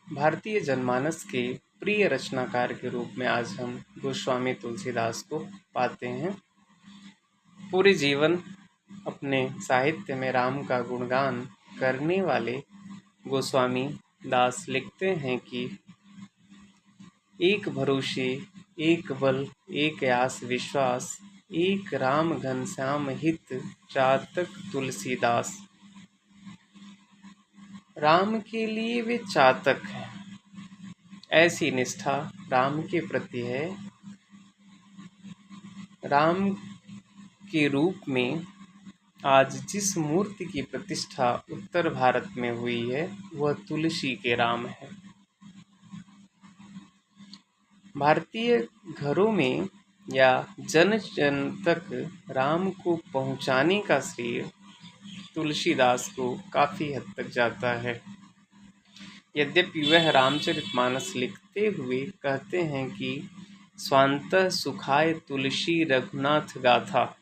भारतीय जनमानस के प्रिय रचनाकार के रूप में आज हम गोस्वामी तुलसीदास को पाते हैं। पूरे जीवन अपने साहित्य में राम का गुणगान करने वाले गोस्वामी दास लिखते हैं कि एक भरोसे, एक बल, एक आस विश्वास, एक राम घनश्याम हित, चातक तुलसीदास। राम के लिए वे चातक हैं। ऐसी निष्ठा राम के प्रति है। राम के रूप में आज जिस मूर्ति की प्रतिष्ठा उत्तर भारत में हुई है वह तुलसी के राम है। भारतीय घरों में या जन जन तक राम को पहुंचाने का श्रेय तुलसीदास को काफ़ी हद तक जाता है। यद्यपि वह रामचरितमानस लिखते हुए कहते हैं कि स्वांतः सुखाय तुलसी रघुनाथ गाथा,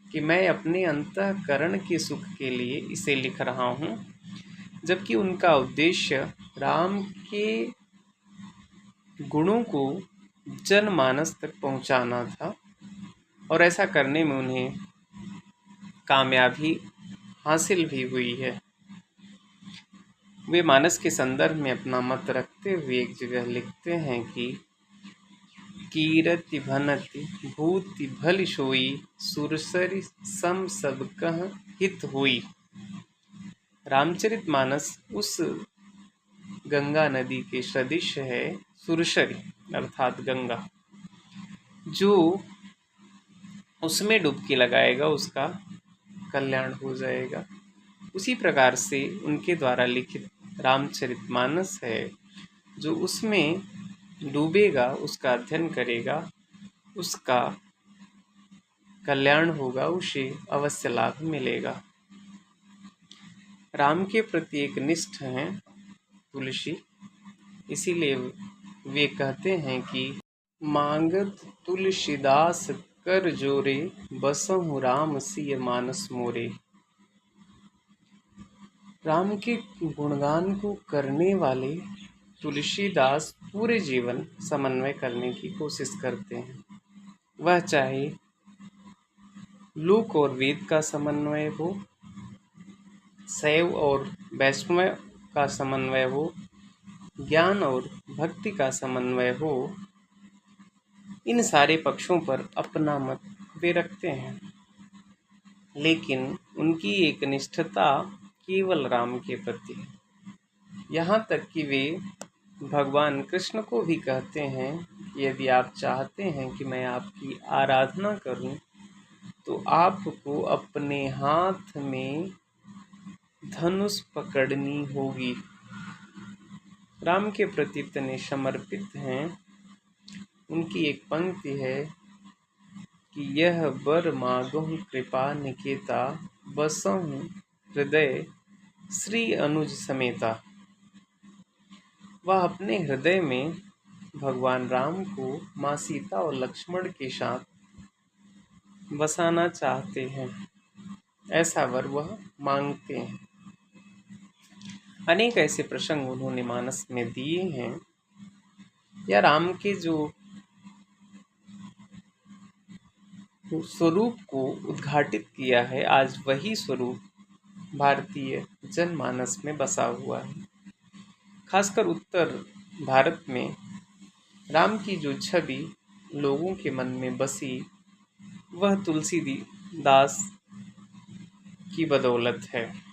कि मैं अपने अंतःकरण के सुख के लिए इसे लिख रहा हूँ, जबकि उनका उद्देश्य राम के गुणों को जनमानस तक पहुँचाना था और ऐसा करने में उन्हें कामयाबी हासिल भी हुई है। वे मानस के संदर्भ में अपना मत रखते हुए एक जगह लिखते हैं कि कीरति भनति भूति भल सोई, सुरसरि सम सब कह हित होई। रामचरितमानस उस गंगा नदी के सदृश है, सुरसरी अर्थात गंगा, जो उसमें डुबकी लगाएगा उसका कल्याण हो जाएगा। उसी प्रकार से उनके द्वारा लिखित रामचरितमानस है, जो उसमें डूबेगा, उसका अध्ययन करेगा, उसका कल्याण होगा, उसे अवश्य लाभ मिलेगा। राम के प्रति एक निष्ठ हैं तुलसी, इसीलिए वे कहते हैं कि मांगत तुलसीदास कर जोरे, बसहु राम सिय मानस मोरे। राम के गुणगान को करने वाले तुलसीदास पूरे जीवन समन्वय करने की कोशिश करते हैं। वह चाहे लोक और वेद का समन्वय हो, शैव और वैष्णव का समन्वय हो, ज्ञान और भक्ति का समन्वय हो, इन सारे पक्षों पर अपना मत वे रखते हैं। लेकिन उनकी एक निष्ठता केवल राम के प्रति है। यहाँ तक कि वे भगवान कृष्ण को भी कहते हैं कि यदि आप चाहते हैं कि मैं आपकी आराधना करूं, तो आपको अपने हाथ में धनुष पकड़नी होगी। राम के प्रति इतने समर्पित हैं। उनकी एक पंक्ति है कि यह बर मागहु कृपा निकेता, बसहु हृदय श्री अनुज समेता। वह अपने हृदय में भगवान राम को माँ सीता और लक्ष्मण के साथ बसाना चाहते हैं। ऐसा वर वह मांगते हैं। अनेक ऐसे प्रसंग उन्होंने मानस में दिए हैं, या राम के जो स्वरूप को उद्घाटित किया है, आज वही स्वरूप भारतीय जनमानस में बसा हुआ है। खासकर उत्तर भारत में राम की जो छवि लोगों के मन में बसी, वह तुलसीदास की बदौलत है।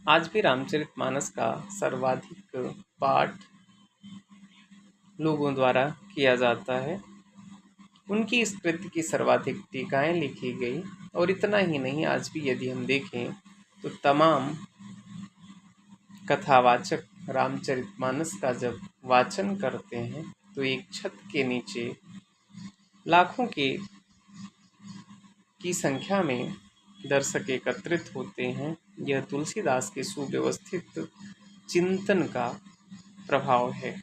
आज भी रामचरितमानस का सर्वाधिक पाठ लोगों द्वारा किया जाता है। उनकी इस कृति की सर्वाधिक टीकाएं लिखी गई, और इतना ही नहीं, आज भी यदि हम देखें तो तमाम कथावाचक रामचरितमानस का जब वाचन करते हैं तो एक छत के नीचे लाखों की संख्या में दर्शक एकत्रित होते हैं। यह तुलसीदास के सुव्यवस्थित चिंतन का प्रभाव है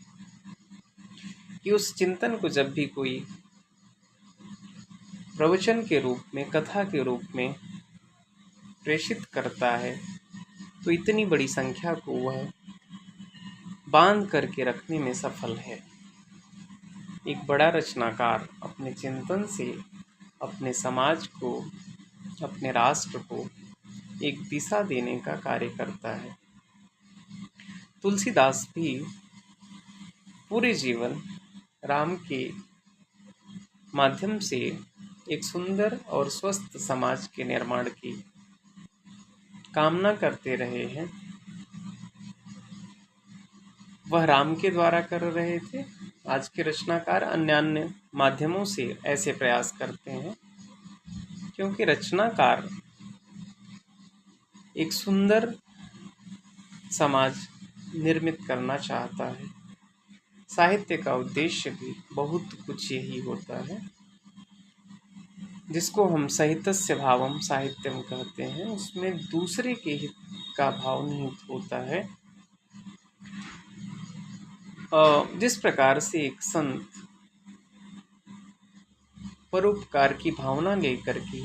कि उस चिंतन को जब भी कोई प्रवचन के रूप में, कथा के रूप में प्रेषित करता है, तो इतनी बड़ी संख्या को वह बांध करके रखने में सफल है। एक बड़ा रचनाकार अपने चिंतन से अपने समाज को, अपने राष्ट्र को एक दिशा देने का कार्य करता है। तुलसीदास भी पूरे जीवन राम के माध्यम से एक सुंदर और स्वस्थ समाज के निर्माण की कामना करते रहे हैं। वह राम के द्वारा कर रहे थे। आज के रचनाकार अन्य माध्यमों से ऐसे प्रयास करते हैं, क्योंकि रचनाकार एक सुंदर समाज निर्मित करना चाहता है। साहित्य का उद्देश्य भी बहुत कुछ यही होता है, जिसको हम साहित्यस्य भावम साहित्यम कहते हैं। उसमें दूसरे के हित का भाव निहित होता है। जिस प्रकार से एक संत परोपकार की भावना लेकर के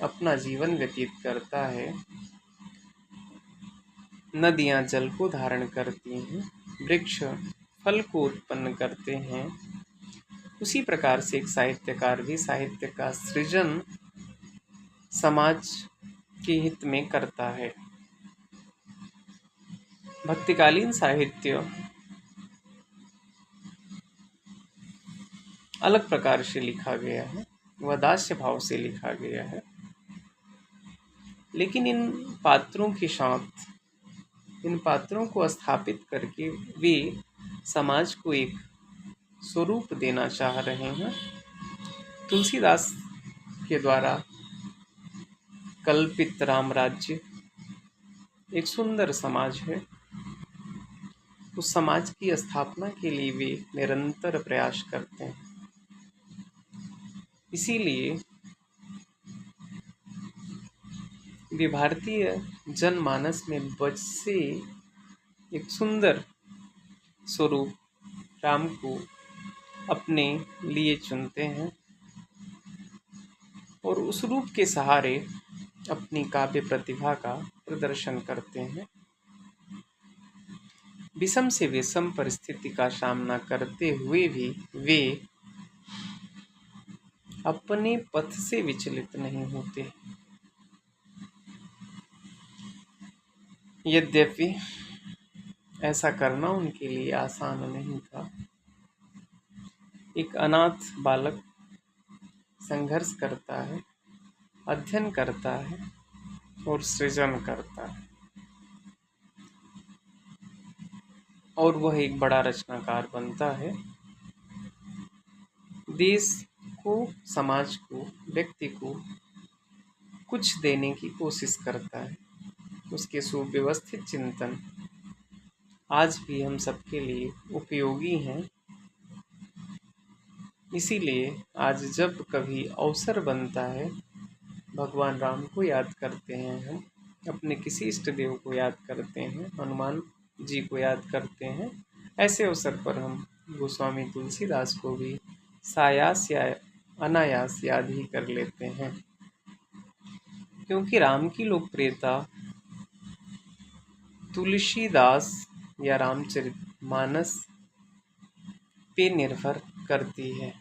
अपना जीवन व्यतीत करता है, नदियां जल को धारण करती हैं, वृक्ष फल को उत्पन्न करते हैं, उसी प्रकार से एक साहित्यकार भी साहित्य का सृजन समाज के हित में करता है। भक्तिकालीन साहित्य अलग प्रकार से लिखा गया है, वह दास्य भाव से लिखा गया है, लेकिन इन पात्रों के साथ, इन पात्रों को स्थापित करके वे समाज को एक स्वरूप देना चाह रहे हैं। तुलसीदास के द्वारा कल्पित राम राज्य एक सुंदर समाज है। उस समाज की स्थापना के लिए वे निरंतर प्रयास करते हैं। इसीलिए वे भारतीय जनमानस में बसे एक सुंदर स्वरूप राम को अपने लिए चुनते हैं और उस रूप के सहारे अपनी काव्य प्रतिभा का प्रदर्शन करते हैं। विषम से विषम परिस्थिति का सामना करते हुए भी वे अपने पथ से विचलित नहीं होते। यद्यपि ऐसा करना उनके लिए आसान नहीं था। एक अनाथ बालक संघर्ष करता है, अध्ययन करता है और सृजन करता है, और वह एक बड़ा रचनाकार बनता है। देश को, समाज को, व्यक्ति को कुछ देने की कोशिश करता है। उसके सुव्यवस्थित चिंतन आज भी हम सबके लिए उपयोगी हैं। इसीलिए आज जब कभी अवसर बनता है, भगवान राम को याद करते हैं, हम अपने किसी इष्ट देव को याद करते हैं, हनुमान जी को याद करते हैं, ऐसे अवसर पर हम गोस्वामी तुलसीदास को भी सायास या अनायास याद ही कर लेते हैं, क्योंकि राम की लोकप्रियता तुलसीदास या रामचरितमानस पे निर्भर करती है।